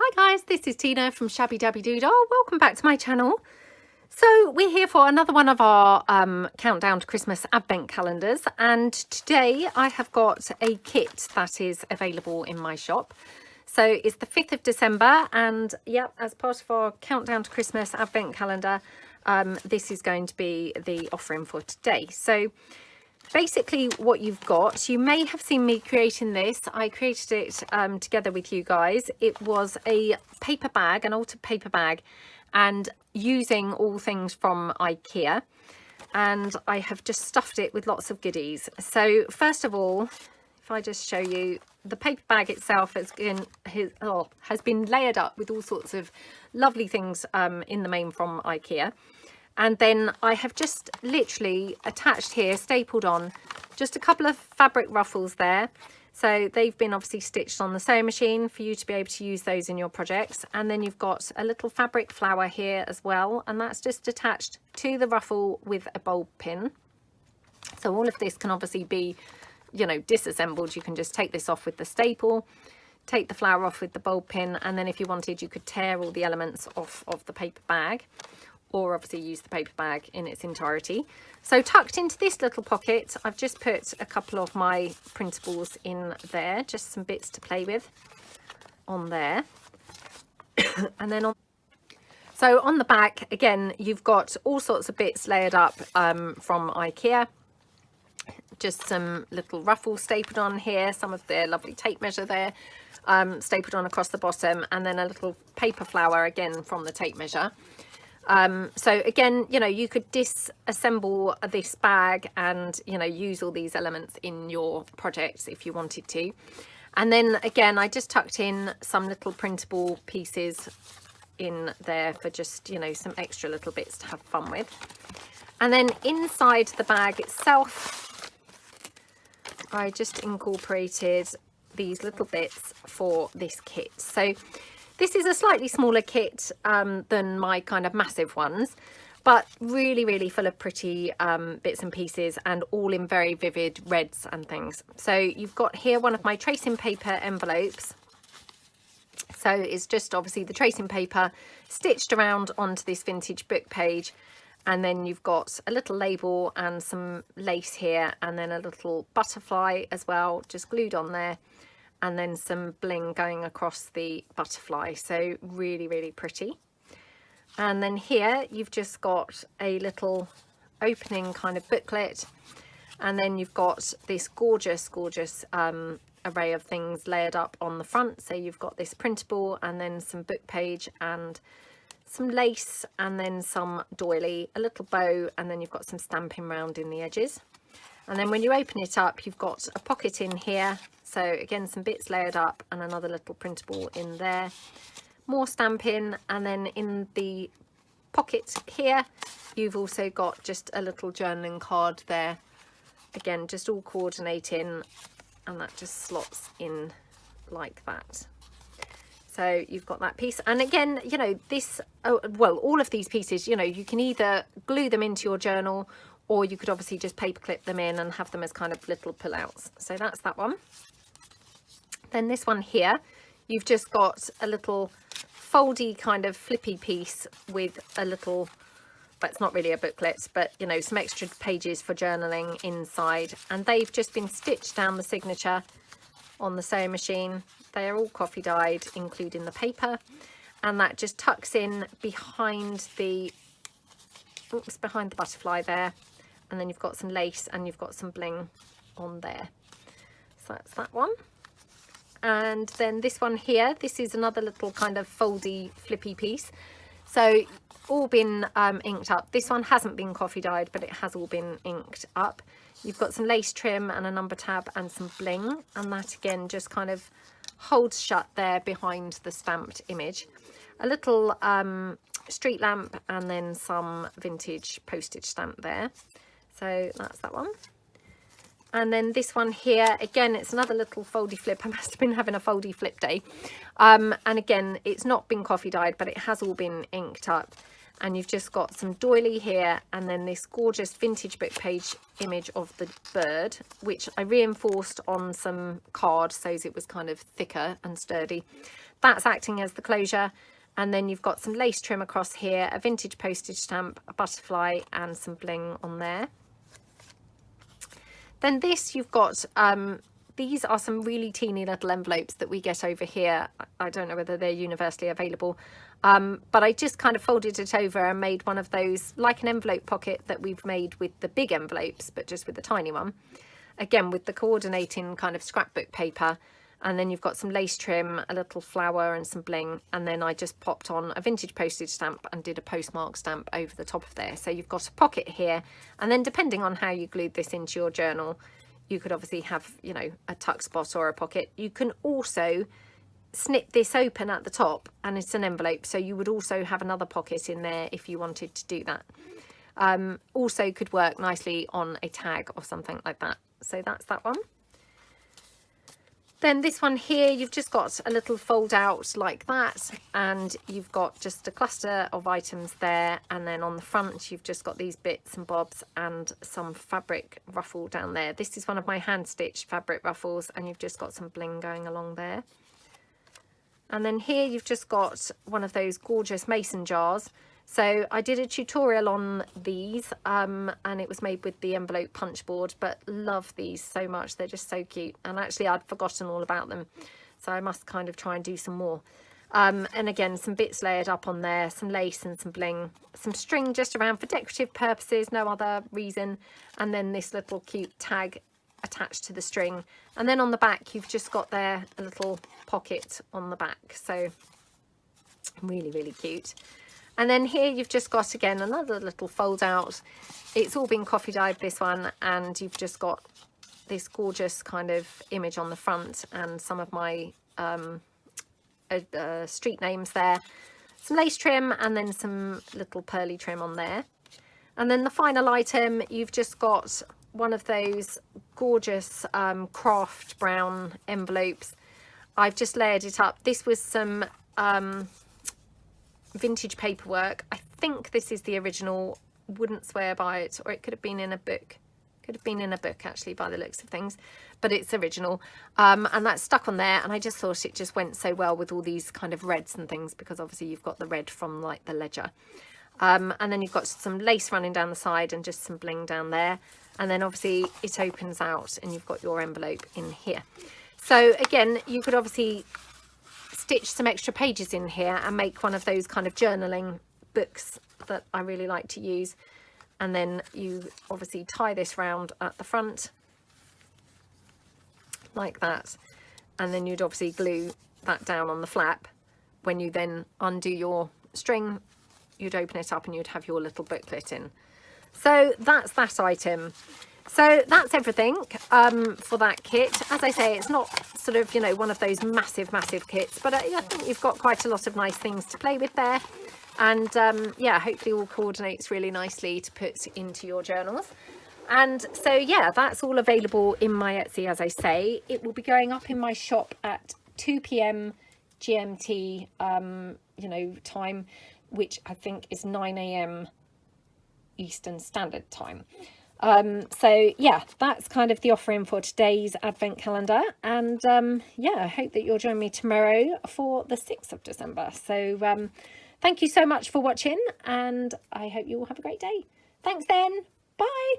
Hi guys, this is Tina from Shabbydabbydoodah. Welcome back to my channel. So we're here for another one of our countdown to Christmas advent calendars, and today I have got a kit that is available in my shop. So it's the 5th of December, and yep, as part of our countdown to Christmas advent calendar, this is going to be the offering for today. So basically what you've got, you may have seen me creating this. I created it together with you guys. It was a paper bag, an altered paper bag, and using all things from IKEA, and I have just stuffed it with lots of goodies. So first of all, if I just show you, the paper bag itself has been layered up with all sorts of lovely things in the main from IKEA. And then I have just literally attached here, stapled on, just a couple of fabric ruffles there. So they've been obviously stitched on the sewing machine for you to be able to use those in your projects. And then you've got a little fabric flower here as well. And that's just attached to the ruffle with a bulb pin. So all of this can obviously be, you know, disassembled. You can just take this off with the staple, take the flower off with the bulb pin. And then if you wanted, you could tear all the elements off of the paper bag, or obviously use the paper bag in its entirety. So tucked into this little pocket, I've just put a couple of my printables in there, just some bits to play with on there. And then on the back, again, you've got all sorts of bits layered up from IKEA. Just some little ruffles stapled on here, some of their lovely tape measure there, stapled on across the bottom, and then a little paper flower again from the tape measure. So again, you know, you could disassemble this bag and, you know, use all these elements in your projects if you wanted to. And then again, I just tucked in some little printable pieces in there for just, you know, some extra little bits to have fun with. And then inside the bag itself, I just incorporated these little bits for this kit. So this is a slightly smaller kit than my kind of massive ones, but really, really full of pretty bits and pieces, and all in very vivid reds and things. So you've got here one of my tracing paper envelopes. So it's just obviously the tracing paper stitched around onto this vintage book page. And then you've got a little label and some lace here, and then a little butterfly as well, just glued on there. And then some bling going across the butterfly. So really, really pretty. And then here you've just got a little opening kind of booklet. And then you've got this gorgeous, gorgeous array of things layered up on the front. So you've got this printable, and then some book page, and some lace, and then some doily, a little bow, and then you've got some stamping round in the edges. And then when you open it up, you've got a pocket in here. So again, some bits layered up, and another little printable in there. More stamping, and then in the pocket here, you've also got just a little journaling card there. Again, just all coordinating, and that just slots in like that. So you've got that piece. And again, you know, this, well, all of these pieces, you know, you can either glue them into your journal, or you could obviously just paper clip them in and have them as kind of little pullouts. So that's that one. Then this one here, you've just got a little foldy kind of flippy piece with a little, but it's not really a booklet, but, you know, some extra pages for journaling inside. And they've just been stitched down the signature on the sewing machine. They are all coffee dyed, including the paper. And that just tucks in behind the, oops, behind the butterfly there. And then you've got some lace, and you've got some bling on there. So that's that one. And then this one here, this is another little kind of foldy flippy piece. So all been inked up. This one hasn't been coffee dyed, but it has all been inked up. You've got some lace trim and a number tab and some bling, and that again just kind of holds shut there behind the stamped image. A little street lamp, and then some vintage postage stamp there. So that's that one. And then this one here, again, it's another little foldy flip. I must have been having a foldy flip day. And again, it's not been coffee dyed, but it has all been inked up. and you've just got some doily here, and then this gorgeous vintage book page image of the bird, which I reinforced on some card so it was kind of thicker and sturdy. That's acting as the closure. And then you've got some lace trim across here, a vintage postage stamp, a butterfly, and some bling on there. Then this, you've got, these are some really teeny little envelopes that we get over here. I don't know whether they're universally available, but I just kind of folded it over and made one of those, like an envelope pocket that we've made with the big envelopes, but just with the tiny one. Again, with the coordinating kind of scrapbook paper. And then you've got some lace trim, a little flower and some bling. And then I just popped on a vintage postage stamp and did a postmark stamp over the top of there. So you've got a pocket here. And then depending on how you glued this into your journal, you could obviously have, you know, a tuck spot or a pocket. You can also snip this open at the top and it's an envelope. So you would also have another pocket in there if you wanted to do that. Also could work nicely on a tag or something like that. So that's that one. Then this one here, you've just got a little fold out like that, and you've got just a cluster of items there, and then on the front you've just got these bits and bobs and some fabric ruffle down there. This is one of my hand stitched fabric ruffles, and you've just got some bling going along there. And then here you've just got one of those gorgeous mason jars. So I did a tutorial on these, and it was made with the envelope punch board, but love these so much. They're just so cute. And actually I'd forgotten all about them, so I must kind of try and do some more. And again, some bits layered up on there, some lace and some bling, some string just around for decorative purposes, no other reason. And then this little cute tag attached to the string. And then on the back, you've just got there a little pocket on the back. So really, really cute. And then here you've just got, again, another little fold out. It's all been coffee dyed, this one, and you've just got this gorgeous kind of image on the front and some of my street names there. Some lace trim and then some little pearly trim on there. And then the final item, you've just got one of those gorgeous craft brown envelopes. I've just layered it up. This was some vintage paperwork. I think this is the original, wouldn't swear by it, or it could have been in a book. Could have been in a book actually by the looks of things, but it's original. And that's stuck on there, and I just thought it just went so well with all these kind of reds and things, because obviously you've got the red from like the ledger. And then you've got some lace running down the side and just some bling down there. And then obviously it opens out and you've got your envelope in here. So again, you could obviously stitch some extra pages in here and make one of those kind of journaling books that I really like to use. And then you obviously tie this round at the front like that, and then you'd obviously glue that down on the flap. When you then undo your string, you'd open it up and you'd have your little booklet in. So that's that item. So that's everything for that kit. As I say, it's not sort of, you know, one of those massive kits, but I think you've got quite a lot of nice things to play with there. And yeah, hopefully all coordinates really nicely to put into your journals. And so yeah, that's all available in my Etsy. As I say, it will be going up in my shop at 2 p.m. GMT you know, time, which I think is 9 a.m. Eastern Standard Time. So yeah, that's kind of the offering for today's advent calendar. And yeah, I hope that you'll join me tomorrow for the 6th of December. So thank you so much for watching, and I hope you all have a great day. Thanks then. Bye.